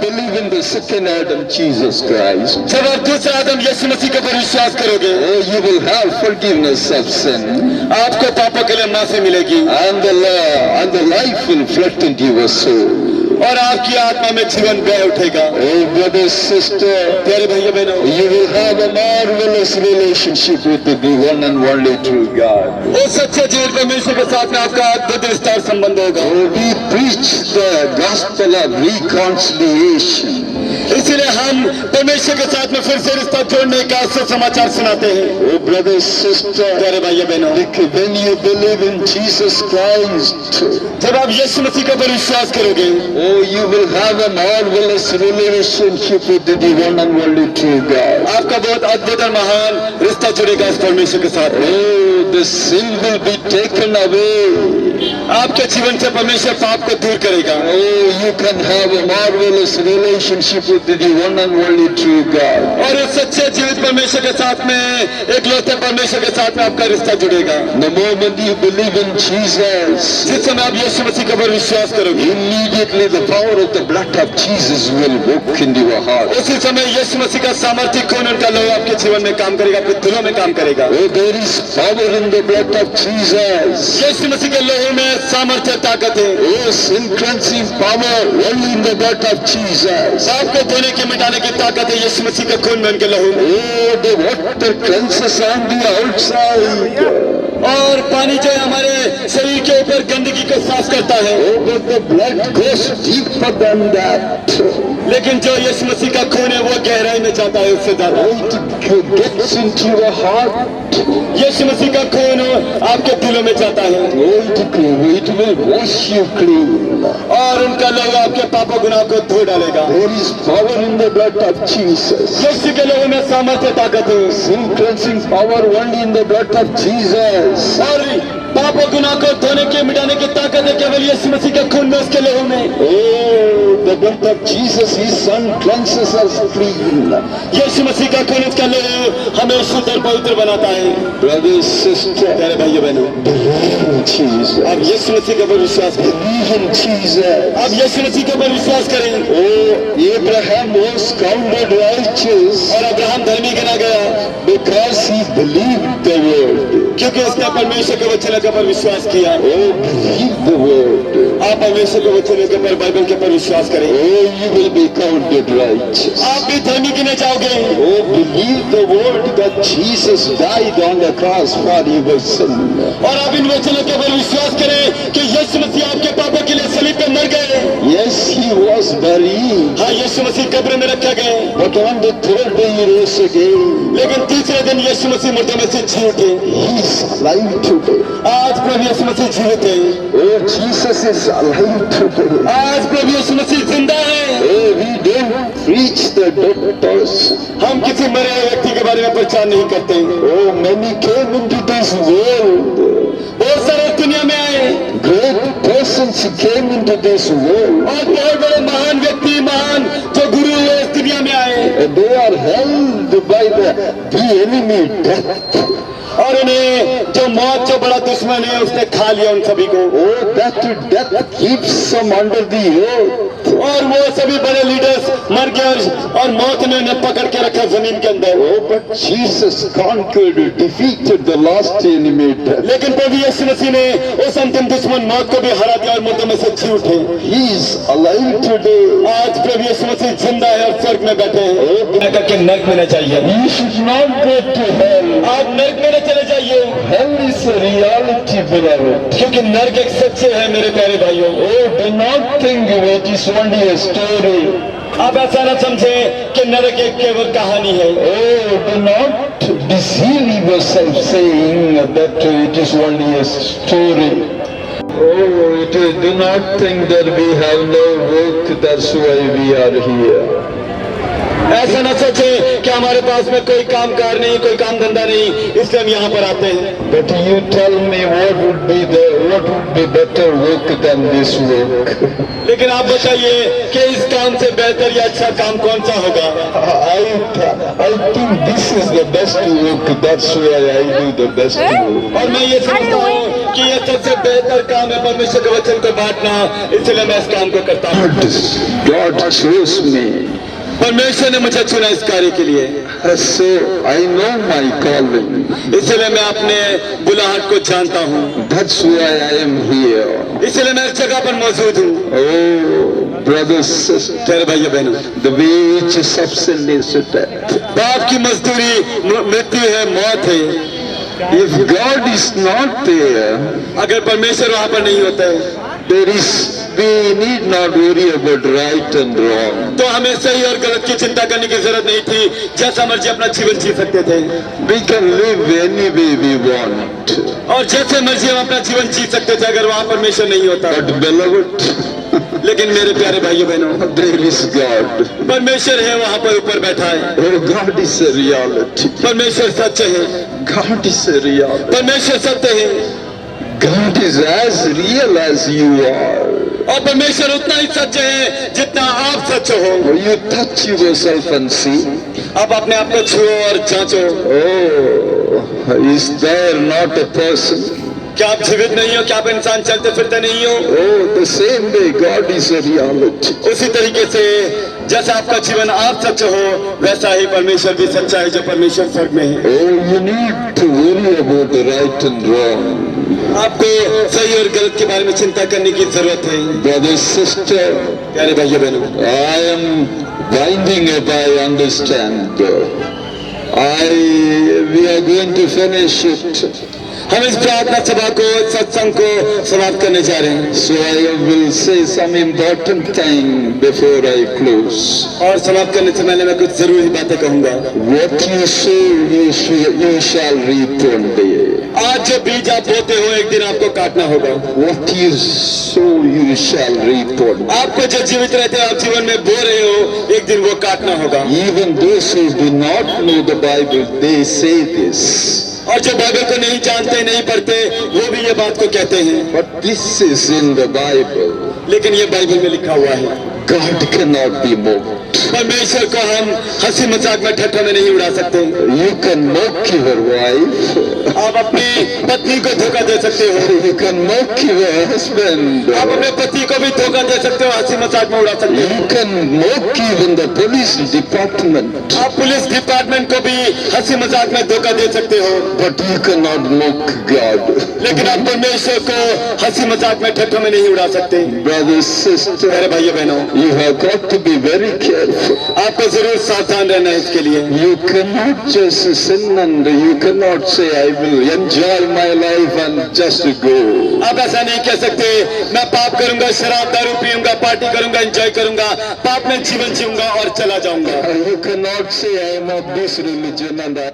believe in the second Adam, Jesus Christ, जब आप दूसरा आदम यीशु मसीह के ऊपर विश्वास करोगे, you will have forgiveness of sin, आपको पापों के लिए माफी मिलेगी and the life will flood into your soul. और आपकी आत्मा में जीवन बह उठेगा। Oh, brother, sister, प्यारे भाइयों बहनों, you will have a marvelous relationship with the one and only true God. उस सच्चे जीवन परमेश्वर के साथ में आपका अद्भुत रिश्ता और संबंध होगा। Oh, we preach the gospel of reconciliation. इसीलिए हम परमेश्वर के साथ में फिर से रिश्ता जोड़ने का समाचार सुनाते हैं। Oh, brother, sister, प्यारे भाइयों बहनों, when you believe in Jesus Christ, जब आप यीशु मसीह के ऊपर विश्वास करोगे, oh, you will have a marvelous relationship with the one and only true God. आपका बहुत अद्भुत और महान रिश्ता जुड़ेगा इस परमेश्वर के साथ। Oh, the sin will be taken away. आपके जीवन से परमेश्वर पाप को दूर करेगा। Oh, you can have a marvelous relationship with the one and only true God. और इस सच्चे जीवित परमेश्वर के साथ में एकलौते परमेश्वर के साथ में आपका रिश्ता जुड़ेगा। The moment you believe in Jesus, जिस समय आप यीशु मसीह के ऊपर विश्वास करोगे, immediately the power of the blood of Jesus will work into your heart. उसी समय यीशु मसीह का सामर्थ्य खून उनका लहू आपके जीवन में काम करेगा, आपके दिलों में काम करेगा। Oh, there is power in the blood of Jesus. यीशु मसीह के लहू में सामर्थ्य ताकत है। Oh, sin cleansing power only in the blood of Jesus. आपको धोने की मिटाने की ताकत है यीशु मसीह के खून में, उनके लहू में। Oh, the water cleanses on the outside. और पानी जो है हमारे शरीर के ऊपर गंदगी को साफ करता है। Oh, but the blood goes deeper than that. लेकिन जो यीशु मसीह का खून है वो गहराई में जाता है उससे ज्यादा। It gets into your heart. यीशु मसीह का खून आपके दिलों में जाता है Oh, it will wash you clean. और उनका लहू आपके पापों गुनाह को धो डालेगा। There is power in the blood of Jesus. यीशु के लहू में सामर्थ्य ताकत है Sin cleansing power only in the blood of Jesus. और पापों गुनाह को धोने की मिटाने की ताकत है केवल यीशु मसीह के खून में, उसके लहू में। Oh, the blood of Jesus, His Son, cleanses us clean. यीशु मसीह का खून, उसका लहू हमें शुद्ध और पवित्र बनाता है। Brothers, sisters, प्यारे भाइयों बहनों, believe in Jesus. आप यीशु मसीह के ऊपर विश्वास करें। Believe in Jesus. आप यीशु मसीह के ऊपर विश्वास करें। Oh, Abraham was counted righteous और अब्राहम धर्मी गिना गया because he believed the word. क्योंकि उसने परमेश्वर के वचन के ऊपर विश्वास किया। Oh, believe the word. आप परमेश्वर के वचन के ऊपर, बाइबल के ऊपर विश्वास करें। Oh, you will be counted righteous. आप भी धर्मी गिने जाओगे। Oh, believe the word that Jesus died on the cross for your sin. और आप इन वचनों के ऊपर विश्वास करें कि यीशु मसीह आपके पापों के लिए सलीब पे मर गए। Yes, he was buried, हाँ, यीशु मसीह कब्र में रखे गए, but on the third day he rose again. लेकिन तीसरे दिन यीशु मसीह मुर्दों में से जी उठे। He is alive today. आज प्रभु यीशु मसीह जीवित है। Oh, Jesus is alive today. आज प्रभु यीशु मसीह जिंदा है। Oh, we don't preach the dead person. हम किसी मरे हुए व्यक्ति के बारे में प्रचार नहीं करते। Oh, many came into this world. बहुत सारे दुनिया में आए Great persons came into this world. और बहुत बड़े महान व्यक्ति, महान जो गुरु हुए इस दुनिया में आए And they are held by the enemy death. और उन्हें जो मौत, जो बड़ा दुश्मन है, उसने खा लिया उन सभी को। Oh, that death keeps them under the earth. और वो सभी बड़े लीडर्स मर गए और मौत ने उन्हें पकड़ के रखा जमीन के अंदर। Oh, but Jesus conquered, defeated the last enemy death. लेकिन प्रभु यीशु मसीह ने उस अंतिम दुश्मन मौत को भी हरा दिया और मुर्दों में से जी उठे। He is alive today. आज प्रभु यीशु मसीह जिंदा है और स्वर्ग में बैठे हैं। करके नर्क में न चाहिए, You should not go to hell. आप नर्क में न चले जाइए। Hell is a reality, beloved. क्योंकि नर्क एक सच्चे है मेरे प्यारे भाइयों। Oh, do not think it is only a story. आप ऐसा न समझे कि नरक एक केवल कहानी है। Oh, do not deceive yourself saying that it is only a story. Oh, do not think that we have no work, that's why we are here. ऐसा न सोचे कि हमारे पास में कोई कामकार नहीं, कोई काम धंधा नहीं, इसलिए हम यहाँ पर आते हैं। But you tell me what would be better work than this work? लेकिन आप बताइए कि इस काम से बेहतर या अच्छा काम कौन सा होगा? I think this is the best work, that's why I do the best work. और मैं ये समझता हूँ क्योंकि ये सबसे बेहतर काम है परमेश्वर के वचन को बांटना, इसलिए मैं इस काम को करता हूँ। God chose me. परमेश्वर ने मुझे चुना इस कार्य के लिए, So I know my calling. इसलिए मैं अपने बुलाहट को जानता हूँ, That's why I am here. इसलिए मैं इस जगह पर मौजूद हूँ। Oh, brothers, sisters, तेरे भाइयों बहनों, the wages of sin is death. पाप की मजदूरी मृत्यु है, मौत है। If God is not there, अगर परमेश्वर वहाँ पर नहीं होता है we need not worry about right and wrong. तो हमें सही और गलत की चिंता करने की जरूरत नहीं थी, जैसा मर्जी अपना जीवन जी सकते थे We can live any way we want. और जैसे मर्जी हम अपना जीवन जी सकते थे अगर वहाँ परमेश्वर नहीं होता। But beloved, लेकिन मेरे प्यारे भाइयों बहनों, there is God. परमेश्वर है, वहाँ पर ऊपर बैठा है। Oh, God is a reality. परमेश्वर सत्य है, God is a reality. परमेश्वर सत्य है God is as real as you are. और परमेश्वर उतना ही सच्चा है जितना आप सच हो। You touch yourself and see. आप अपने आप को छुओ और जांचो। Oh, is there not a person? क्या आप जीवित नहीं हो? क्या आप इंसान चलते फिरते नहीं हो? Oh, the same way God is a reality. उसी तरीके से जैसा आपका जीवन आप सच हो, वैसा ही परमेश्वर भी सच्चा है जो परमेश्वर स्वर्ग में है। Oh, you need to worry about the right and wrong. आपको सही और गलत के बारे में चिंता करने की जरूरत है। Brother, sister, प्यारे भाइयों बहनों, I am winding up, I understand. We are going to finish it. हम इस प्रार्थना सभा को, सत्संग को समाप्त करने जा रहे हैं। So I will say some important thing before I close. और समाप्त करने से पहले मैं कुछ जरूरी बातें कहूंगा। What you sow, you shall reap one day. आज जो बीज आप बोते हो एक दिन आपको काटना होगा। What you sow, you shall reap one day. आपको जो जीवित रहते हो, आप जीवन में बो रहे हो, एक दिन वो काटना होगा। Even those who do not know the Bible, they say this. और जो बाइबल को नहीं जानते, नहीं पढ़ते, वो भी ये बात को कहते हैं। But this is in the Bible. लेकिन ये बाइबल में लिखा हुआ है। God cannot be mocked. परमेश्वर को हम हंसी मजाक में ठट्ठा में नहीं उड़ा सकते। You can mock your wife. आप अपनी पत्नी को धोखा दे सकते हो, You can mock your husband. आप अपने पति को भी धोखा दे सकते हो, हंसी मजाक में उड़ा सकते हो। You can mock even the police department. आप पुलिस डिपार्टमेंट को भी हंसी मजाक में धोखा दे सकते हो, But you cannot mock God. लेकिन आप परमेश्वर को हंसी मजाक में ठट्ठा में नहीं उड़ा सकते। Brothers, sisters, मेरे भाइयों बहनों, you have got to be very careful. आपको जरूर सावधान रहना है इसके लिए। You cannot just sin and you cannot say, I will enjoy my life and just go. आप ऐसा नहीं कह सकते, मैं पाप करूंगा, शराब दारू पीऊंगा, पार्टी करूंगा, एंजॉय करूंगा, पाप में जीवन जीऊंगा और चला जाऊंगा। You cannot say, I am of this religion and I